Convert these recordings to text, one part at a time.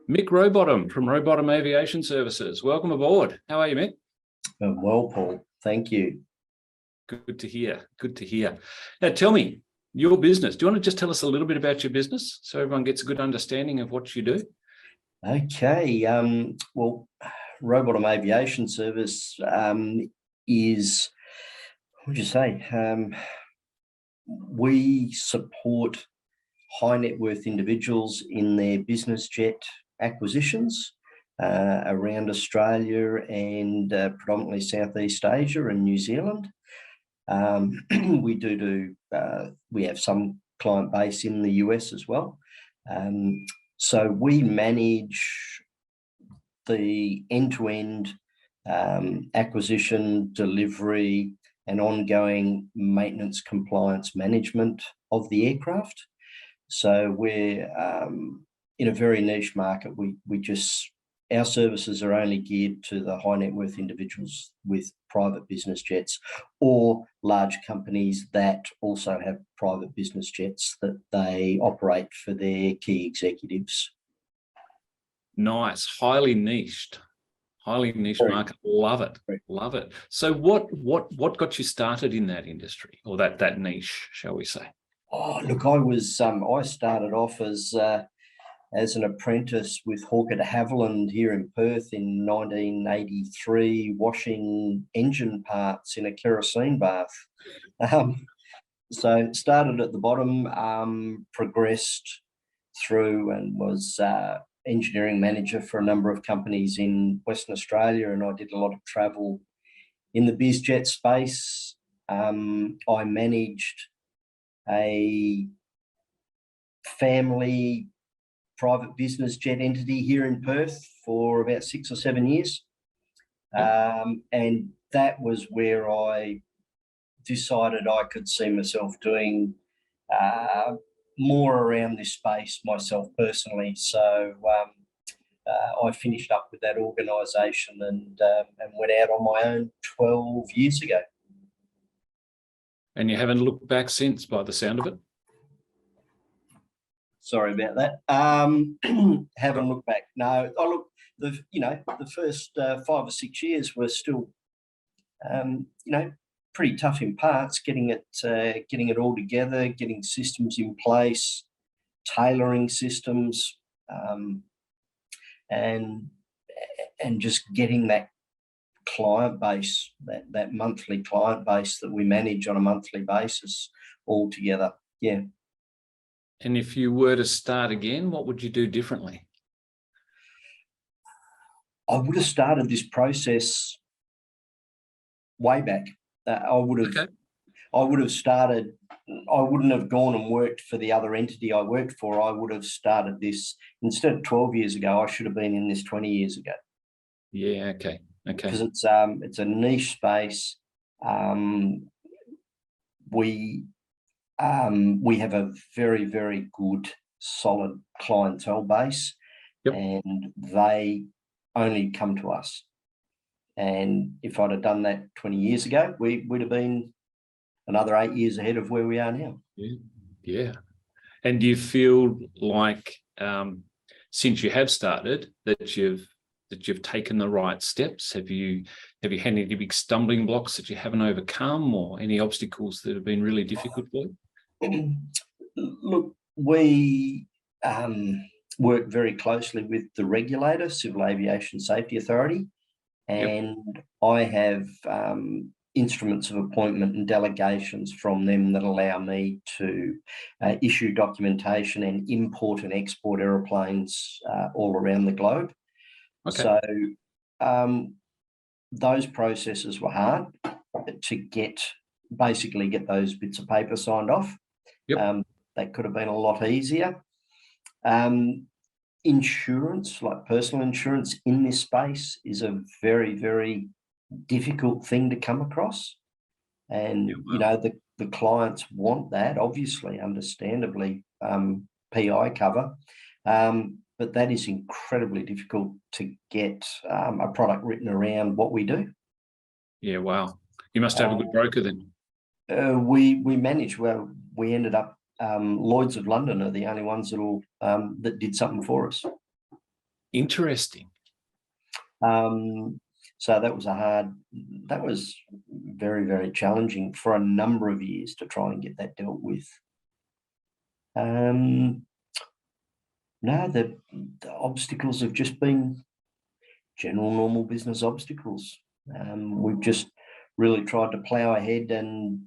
Mick Rowbottom from Rowbottom Aviation Services. Welcome aboard. How are you, Mick? Well, Paul, thank you. Good to hear. Good to hear. Now, tell me, your business. Do you want to just tell us a little bit about your business so everyone gets a good understanding of what you do? Okay. Well, Rowbottom Aviation Service is, what would you say? We support high net worth individuals in their business jet acquisitions around Australia and predominantly Southeast Asia and New Zealand. We have some client base in the US as well. So we manage the end-to-end acquisition, delivery, and ongoing maintenance compliance management of the aircraft. So we're in a very niche market. Our services are only geared to the high net worth individuals with private business jets or large companies that also have private business jets that they operate for their key executives. Nice, highly niched market. Love it, love it. So what got you started in that industry, or that niche, shall we say? Oh, look, I started off as an apprentice with Hawker de Havilland here in Perth in 1983, washing engine parts in a kerosene bath. So started at the bottom, progressed through and was engineering manager for a number of companies in Western Australia, and I did a lot of travel in the bizjet space. I managed a family private business jet entity here in Perth for about 6 or 7 years. And that was where I decided I could see myself doing more around this space myself personally. So I finished up with that organisation and went out on my own 12 years ago. And you haven't looked back since, by the sound of it? Sorry about that. Haven't looked back. No, the first 5 or 6 years were still, pretty tough in parts, getting it all together, getting systems in place, tailoring systems, and just getting that client base, that monthly client base that we manage on a monthly basis all together. Yeah. And if you were to start again, what would you do differently? I would have started this process way back. I wouldn't have gone and worked for the other entity I worked for. I would have started this instead of 12 years ago. I should have been in this 20 years ago. Yeah. Okay. Because it's a niche space. We have a very, very good, solid clientele base, and they only come to us. And if I'd have done that 20 years ago, we would have been another 8 years ahead of where we are now. Yeah. And do you feel like since you have started that you've taken the right steps? Have you had any big stumbling blocks that you haven't overcome, or any obstacles that have been really difficult for you? Look, we work very closely with the regulator, Civil Aviation Safety Authority, and I have instruments of appointment and delegations from them that allow me to issue documentation and import and export aeroplanes all around the globe. So those processes were hard to basically get those bits of paper signed off. That could have been a lot easier. Insurance, like personal insurance in this space, is a very, very difficult thing to come across. And, the clients want that, obviously, understandably, PI cover. But that is incredibly difficult to get a product written around what we do. Yeah, wow. You must have a good broker then. We managed, well, we ended up Lloyd's of London are the only ones that did something for us. Interesting. So that was very, very challenging for a number of years to try and get that dealt with. No, the obstacles have just been general normal business obstacles. We've just really tried to plough ahead and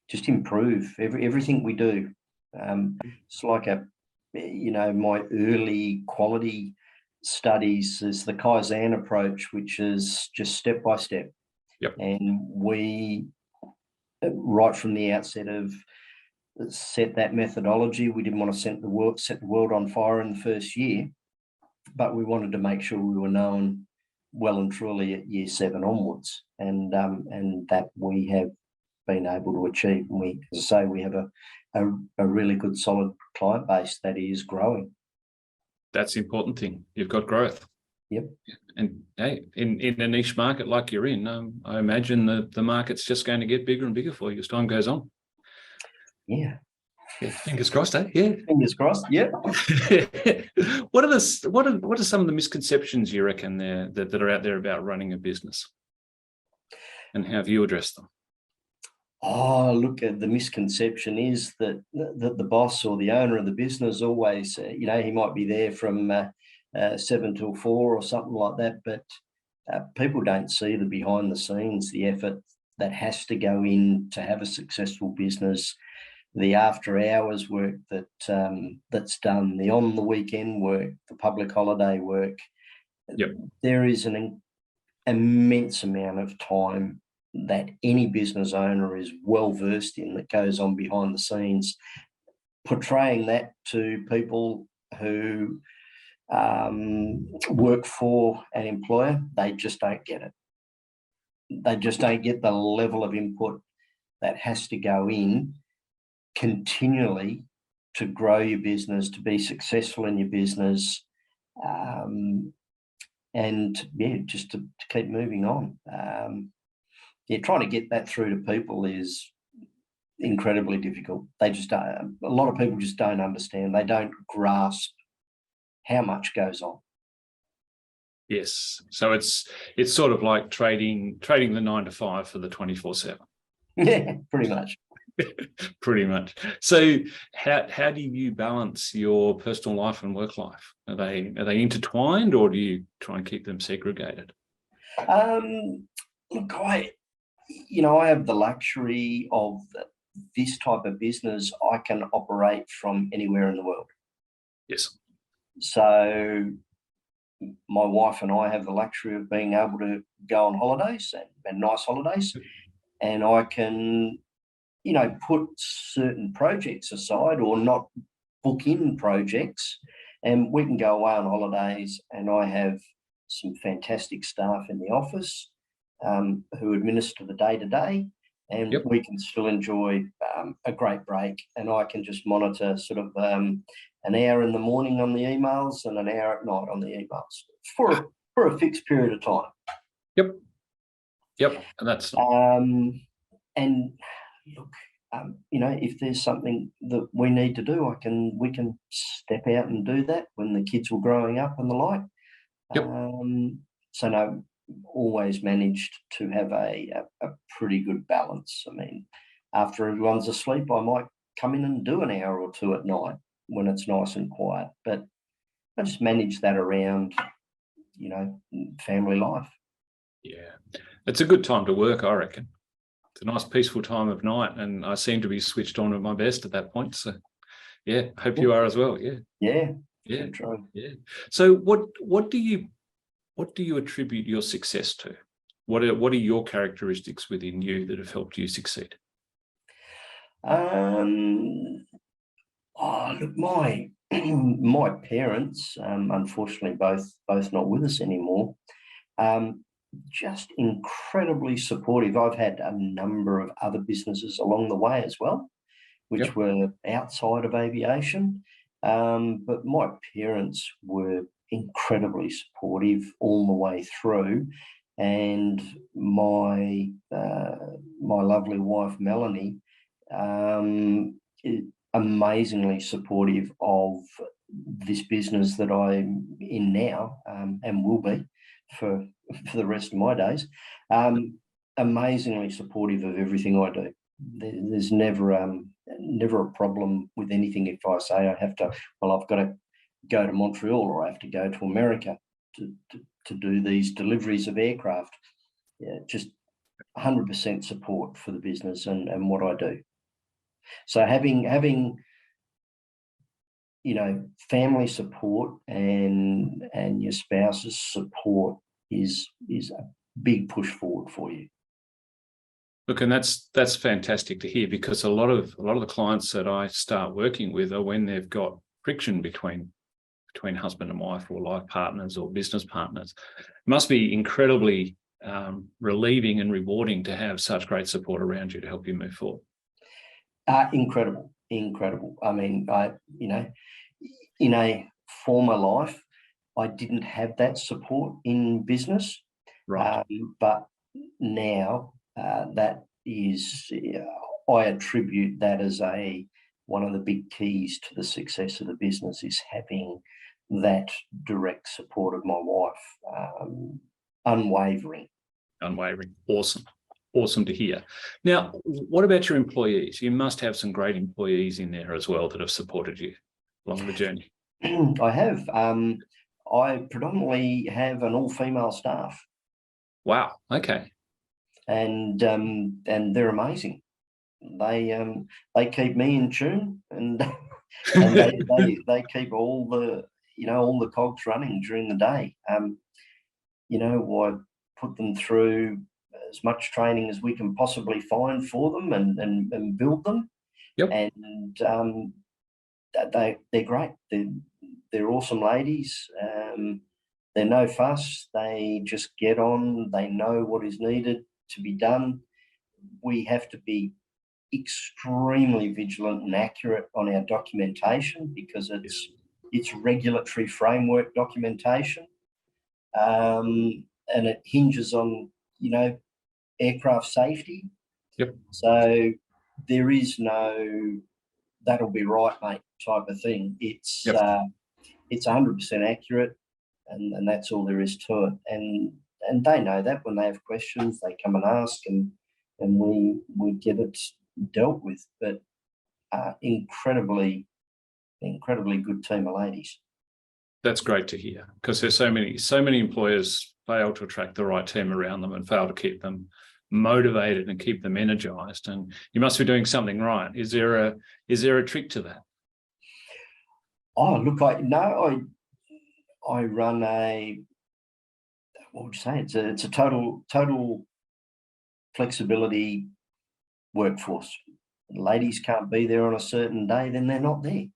just improve everything we do. It's like my early quality studies is the Kaizen approach, which is just step by step. Yep. And we, right from the outset, of set that methodology. We didn't want to set the world on fire in the first year, but we wanted to make sure we were known well and truly at year 7 onwards, and that we have been able to achieve. And we, as I say, we have a really good solid client base that is growing. That's the important thing. You've got growth. Yep. And hey, in a niche market like you're in, I imagine the market's just going to get bigger and bigger for you as time goes on. Yeah. Fingers crossed, eh? Yeah. Fingers crossed. Yeah. What are some of the misconceptions you reckon that are out there about running a business, and how have you addressed them? Oh, look, the misconception is that the boss or the owner of the business always, he might be there from 7 till 4 or something like that, but people don't see the behind the scenes, the effort that has to go in to have a successful business, the after hours work that's done, the on the weekend work, the public holiday work. Yep. There is an immense amount of time that any business owner is well versed in that goes on behind the scenes. Portraying that to people who work for an employer, they just don't get it. They just don't get the level of input that has to go in continually to grow your business, to be successful in your business, and just to keep moving on. Trying to get that through to people is incredibly difficult. They just don't. A lot of people just don't understand. They don't grasp how much goes on. Yes. So it's sort of like trading the 9 to 5 for the 24/7. Yeah, pretty much. Pretty much. So how do you balance your personal life and work life? Are they intertwined, or do you try and keep them segregated? Look, I have the luxury of this type of business. I can operate from anywhere in the world. Yes. So my wife and I have the luxury of being able to go on holidays and nice holidays, and I can put certain projects aside or not book in projects, and we can go away on holidays, and I have some fantastic staff in the office who administer the day-to-day, and Yep. we can still enjoy a great break, and I can just monitor sort of an hour in the morning on the emails and an hour at night on the emails for a fixed period of time. Yep. And that's and look, if there's something that we need to do, we can step out and do that when the kids were growing up and the like. Yep. So no, always managed to have a pretty good balance. I mean, after everyone's asleep, I might come in and do an hour or two at night when it's nice and quiet, but I just manage that around, family life. Yeah. It's a good time to work, I reckon. It's a nice peaceful time of night, and I seem to be switched on at my best at that point. So yeah, hope you are as well. Yeah. True. Yeah. So what do you attribute your success to? What are your characteristics within you that have helped you succeed? Look, my parents, unfortunately, both not with us anymore. Just incredibly supportive. I've had a number of other businesses along the way as well, which were outside of aviation. But my parents were incredibly supportive all the way through, and my lovely wife Melanie amazingly supportive of this business that I'm in now, and will be for the rest of my days. Amazingly supportive of everything I do. There's never a problem with anything. If I say I have to, well, I've got to go to Montreal, or I have to go to America to do these deliveries of aircraft. Yeah, just 100% support for the business and what I do. So having family support and your spouse's support is a big push forward for you. Look, and that's fantastic to hear, because a lot of the clients that I start working with are when they've got friction between husband and wife, or life partners, or business partners. It must be incredibly relieving and rewarding to have such great support around you to help you move forward. Incredible. I mean, in a former life, I didn't have that support in business, Right. But now that is, I attribute that as one of the big keys to the success of the business, is having that direct support of my wife, unwavering. Awesome to hear. Now, what about your employees? You must have some great employees in there as well that have supported you along the journey. I have. I predominantly have an all-female staff. Wow. Okay. And they're amazing. They keep me in tune, and they keep all the cogs running during the day. I put them through as much training as we can possibly find for them, and build them. Yep. And they're great. They're awesome ladies. They're no fuss. They just get on. They know what is needed to be done. We have to be extremely vigilant and accurate on our documentation, because it's regulatory framework documentation, and it hinges on aircraft safety. Yep. So there is no "that'll be right, mate" type of thing. It's 100% accurate, and that's all there is to it. And they know that. When they have questions, they come and ask, and we get it dealt with. But incredibly good team of ladies. That's great to hear, because there's so many employers fail to attract the right team around them and fail to keep them motivated and keep them energized. And you must be doing something right. Is there a trick to that? Oh, look, I run a, what would you say? It's a total flexibility workforce. Ladies can't be there on a certain day, then they're not there.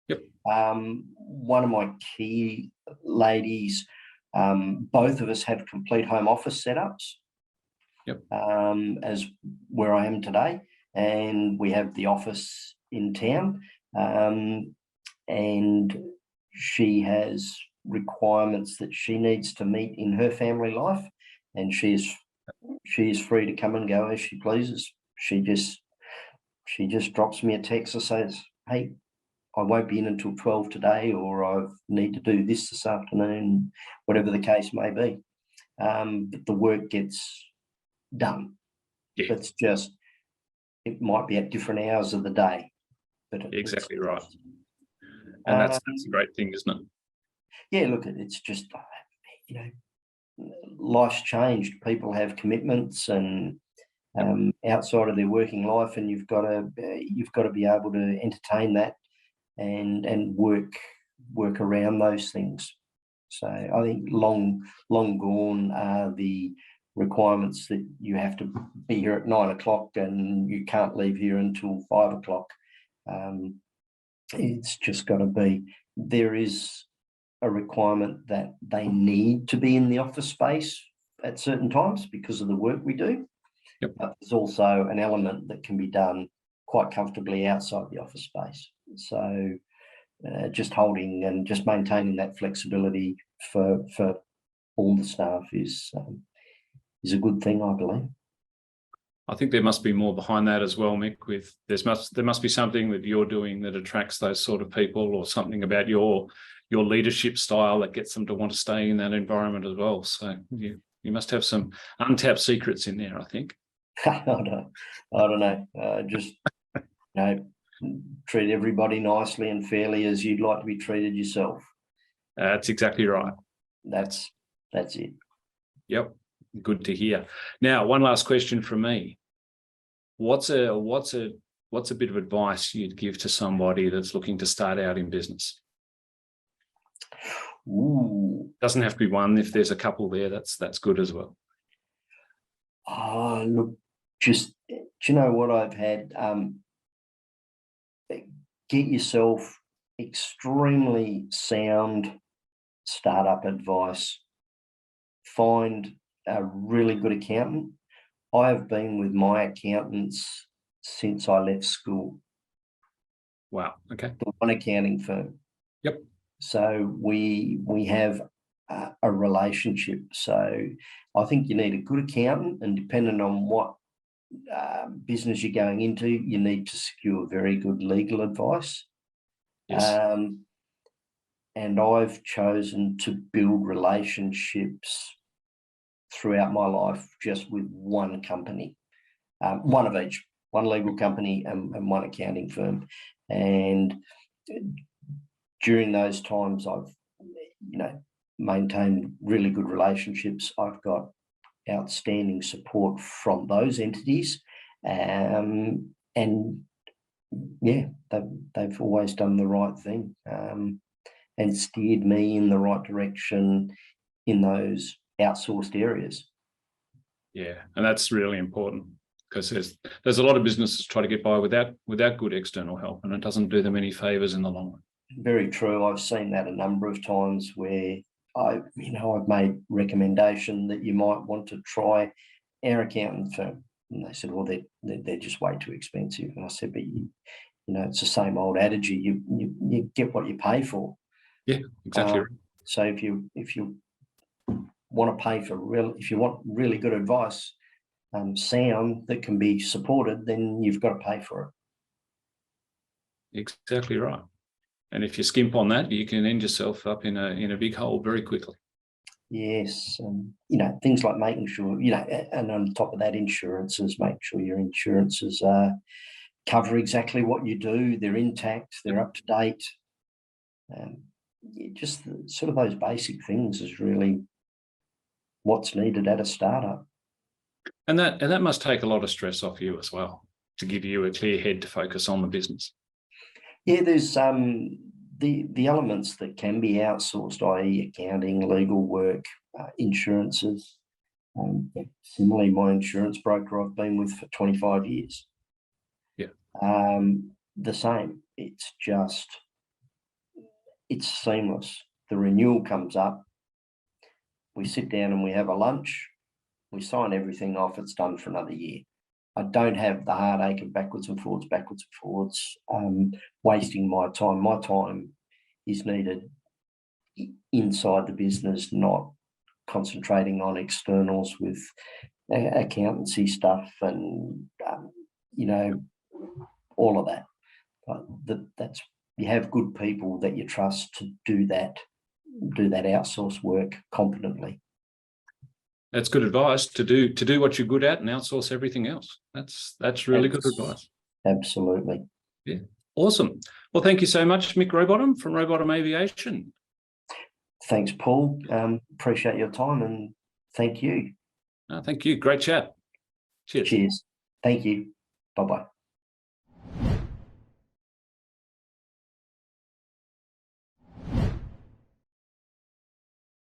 Yep. One of my key ladies, both of us have complete home office setups. Yep. As where I am today, and we have the office in town, and she has requirements that she needs to meet in her family life, and she is free to come and go as she pleases. She just drops me a text and says, "Hey, I won't be in until 12 today," or "I need to do this afternoon," whatever the case may be. But the work gets done. Yeah. It's just, it might be at different hours of the day. But exactly right. And that's a great thing, isn't it? Yeah, look, it's just, life's changed. People have commitments and outside of their working life, and you've got to be able to entertain that and work around those things. So I think long gone are the requirements that you have to be here at 9 o'clock and you can't leave here until 5 o'clock. It's just got to be, there is a requirement that they need to be in the office space at certain times because of the work we do. Yep. But there's also an element that can be done quite comfortably outside the office space. So just holding and just maintaining that flexibility for all the staff is a good thing, I believe. I think there must be more behind that as well, Mick. There must be something that you're doing that attracts those sort of people, or something about your leadership style that gets them to want to stay in that environment as well. So you must have some untapped secrets in there, I think. I don't know. Just treat everybody nicely and fairly as you'd like to be treated yourself. That's exactly right. That's it. Yep. Good to hear. Now, one last question from me. What's a bit of advice you'd give to somebody that's looking to start out in business? Ooh. Doesn't have to be one. If there's a couple there, that's good as well. Look, do you know what I've had? Get yourself extremely sound startup advice. Find a really good accountant. I have been with my accountants since I left school. Wow. Okay. The one accounting firm. Yep. So we have a relationship. So I think you need a good accountant, and depending on what business you're going into, you need to secure very good legal advice. Yes. And I've chosen to build relationships throughout my life just with one company, one of each, one legal company and one accounting firm. And during those times, I've maintained really good relationships. I've got outstanding support from those entities, and yeah, they've always done the right thing and steered me in the right direction in those outsourced areas. Yeah, and that's really important, because there's a lot of businesses try to get by without good external help, and it doesn't do them any favors in the long run. Very true. I've seen that a number of times where I've made recommendation that you might want to try our accountant firm, and they said, well, they're just way too expensive. And I said, but it's the same old adage. You get what you pay for. Yeah, exactly. So if you want to pay for if you want really good advice, sound that can be supported, then you've got to pay for it. Exactly right. And if you skimp on that, you can end yourself up in a big hole very quickly. Yes, things like making sure, and on top of that, insurances, make sure your insurances cover exactly what you do, they're intact, they're up to date. Just sort of those basic things is really what's needed at a startup. And that must take a lot of stress off you as well, to give you a clear head to focus on the business. Yeah, there's the elements that can be outsourced, i.e. accounting, legal work, insurances. Similarly, my insurance broker I've been with for 25 years. Yeah. The same. It's seamless. The renewal comes up. We sit down and we have a lunch. We sign everything off. It's done for another year. I don't have the heartache of backwards and forwards, wasting my time. My time is needed inside the business, not concentrating on externals with accountancy stuff and, all of that. But you have good people that you trust to do that outsource work competently. That's good advice, to do what you're good at and outsource everything else. That's really good advice. Absolutely. Yeah. Awesome. Well, thank you so much, Mick Rowbottom from Rowbottom Aviation. Thanks, Paul. Appreciate your time, and thank you. Thank you. Great chat. Cheers. Cheers. Thank you. Bye-bye.